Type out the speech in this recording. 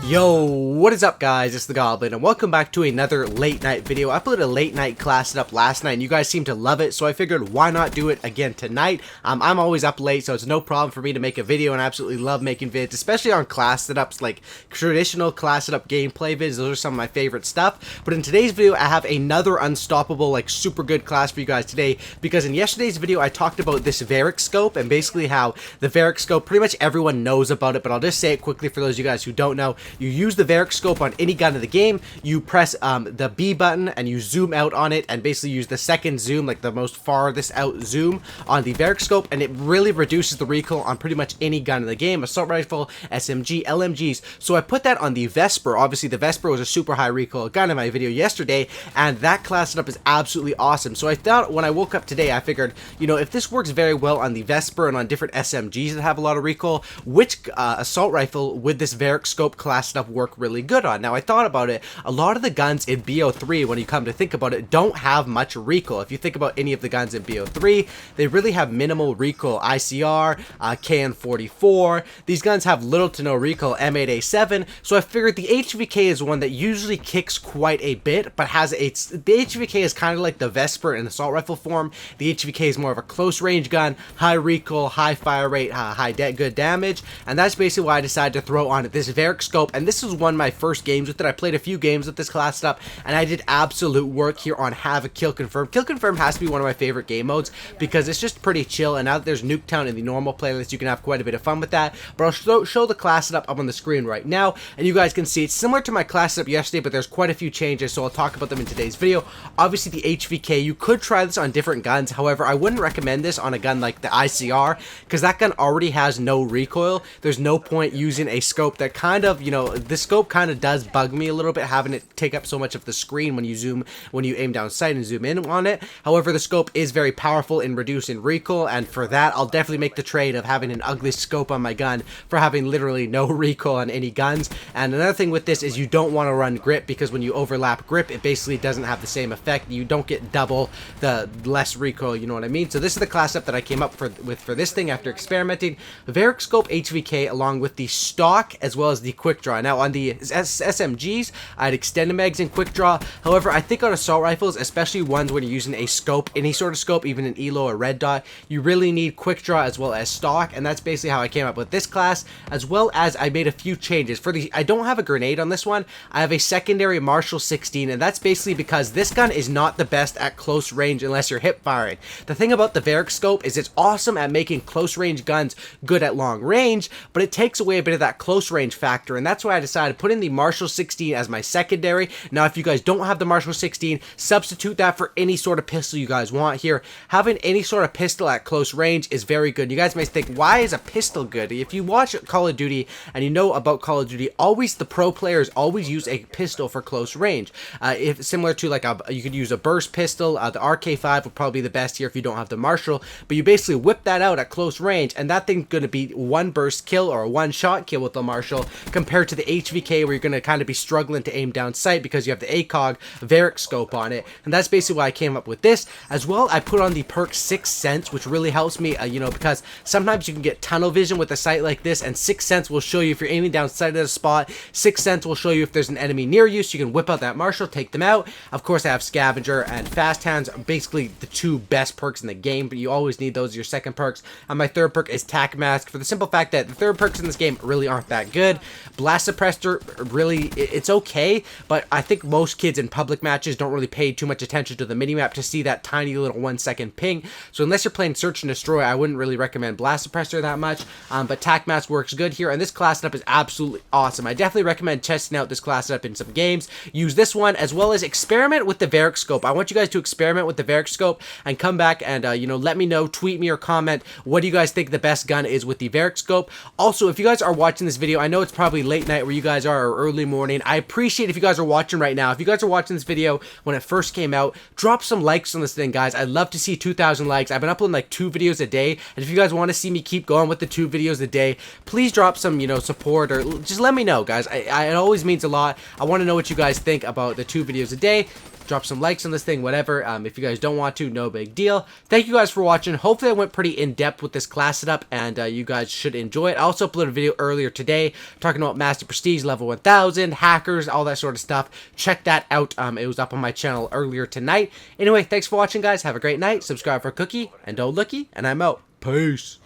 Yo, what is up guys, it's the Goblin, and welcome back to another late night video. I put a late night class setup last night and you guys seem to love it, so I figured why not do it again tonight. I'm always up late, so it's no problem for me to make a video, and I absolutely love making vids, especially on class setups, like traditional class setup gameplay vids. Those are some of my favorite stuff. But in today's video, I have another unstoppable, like super good class for you guys today, because in yesterday's video, I talked about this Varick scope, and basically how the Varick scope, pretty much everyone knows about it, but I'll just say it quickly for those of you guys who don't know. You use the Varick scope on any gun in the game, you press the B button and you zoom out on it, and basically use the second zoom, like the most farthest out zoom on the Varick scope, and it really reduces the recoil on pretty much any gun in the game, assault rifle, SMG, LMGs. So I put that on the Vesper. Obviously the Vesper was a super high recoil gun in my video yesterday, and that class setup is absolutely awesome. So I thought when I woke up today, I figured, you know, if this works very well on the Vesper and on different SMGs that have a lot of recoil, which assault rifle would this Varick scope class setup work really good on? Now I thought about it. A lot of the guns in BO3, when you come to think about it, don't have much recoil. If you think about any of the guns in BO3, they really have minimal recoil. ICR, KN44, these guns have little to no recoil. M8A7. So I figured the HVK is one that usually kicks quite a bit, but has the HVK is kind of like the Vesper in assault rifle form. The HVK is more of a close range gun, high recoil, high fire rate, good damage, and that's basically why I decided to throw on this Varick scope. And this was one of my first games with it. I played a few games with this class setup, and I did absolute work here on Have a Kill Confirm. Kill Confirm has to be one of my favorite game modes because it's just pretty chill, and now that there's Nuketown in the normal playlist, you can have quite a bit of fun with that. But I'll show the class setup up on the screen right now, and you guys can see it's similar to my class setup yesterday, but there's quite a few changes, so I'll talk about them in today's video. Obviously the HVK, you could try this on different guns. However, I wouldn't recommend this on a gun like the ICR, because that gun already has no recoil. There's no point using a scope that kind of, you know, the scope kind of does bug me a little bit, having it take up so much of the screen when you aim down sight and zoom in on it. However, the scope is very powerful in reducing recoil, and for that I'll definitely make the trade of having an ugly scope on my gun for having literally no recoil on any guns. And another thing with this is you don't want to run grip, because when you overlap grip, it basically doesn't have the same effect. You don't get double the less recoil, you know what I mean? So this is the class up that I came up with for this thing after experimenting. The Varick scope HVK along with the stock as well as the quick draw. Now on the SMGs, I had extended mags and quick draw. However, I think on assault rifles, especially ones when you're using a scope, any sort of scope, even an ELO or red dot, you really need quick draw as well as stock, and that's basically how I came up with this class, as well as I made a few changes. I don't have a grenade on this one. I have a secondary Marshall 16, and that's basically because this gun is not the best at close range unless you're hip firing. The thing about the Varick scope is it's awesome at making close range guns good at long range, but it takes away a bit of that close range factor, and that's why I decided to put in the Marshall 16 as my secondary. Now if you guys don't have the Marshall 16, substitute that for any sort of pistol you guys want here. Having any sort of pistol at close range is very good. You guys may think, why is a pistol good? If you watch Call of Duty and you know about Call of Duty, always the pro players always use a pistol for close range. If similar to like you could use a burst pistol, the RK5 would probably be the best here if you don't have the Marshall, but you basically whip that out at close range, and that thing's going to be one burst kill or a one shot kill with the Marshall, compared to the HVK where you're going to kind of be struggling to aim down sight because you have the ACOG Varick scope on it. And that's basically why I came up with this. As well, I put on the perk 6th Sense, which really helps me, you know, because sometimes you can get tunnel vision with a sight like this, and 6th Sense will show you if you're aiming down sight at a spot. 6th Sense will show you if there's an enemy near you, so you can whip out that Marshall, take them out. Of course, I have Scavenger and Fast Hands, basically the two best perks in the game, but you always need those as your second perks. And my third perk is Tac Mask, for the simple fact that the third perks in this game really aren't that good. Blast Suppressor, really, it's okay, but I think most kids in public matches don't really pay too much attention to the minimap to see that tiny little 1 second ping. So unless you're playing Search and Destroy, I wouldn't really recommend Blast Suppressor that much, but Tac Mask works good here, and this class setup is absolutely awesome. I definitely recommend testing out this class setup in some games. Use this one as well as experiment with the Varick scope. I want you guys to experiment with the Varick scope and come back and you know, let me know, tweet me or comment, what do you guys think the best gun is with the Varick scope. Also, if you guys are watching this video, I know it's probably late night where you guys are, or early morning. I appreciate if you guys are watching right now. If you guys are watching this video when it first came out, drop some likes on this thing, guys. I'd love to see 2,000 likes. I've been uploading like 2 videos a day, and if you guys want to see me keep going with the 2 videos a day, please drop some, you know, support, or just let me know, guys. It always means a lot. I want to know what you guys think about the 2 videos a day. drop some likes on this thing, whatever. If you guys don't want to, no big deal. Thank you guys for watching. Hopefully I went pretty in-depth with this class setup, and you guys should enjoy it. I also uploaded a video earlier today talking about Master Prestige, level 1000, hackers, all that sort of stuff. Check that out. It was up on my channel earlier tonight. Anyway, thanks for watching, guys. Have a great night. Subscribe for a cookie, and don't looky, and I'm out. Peace.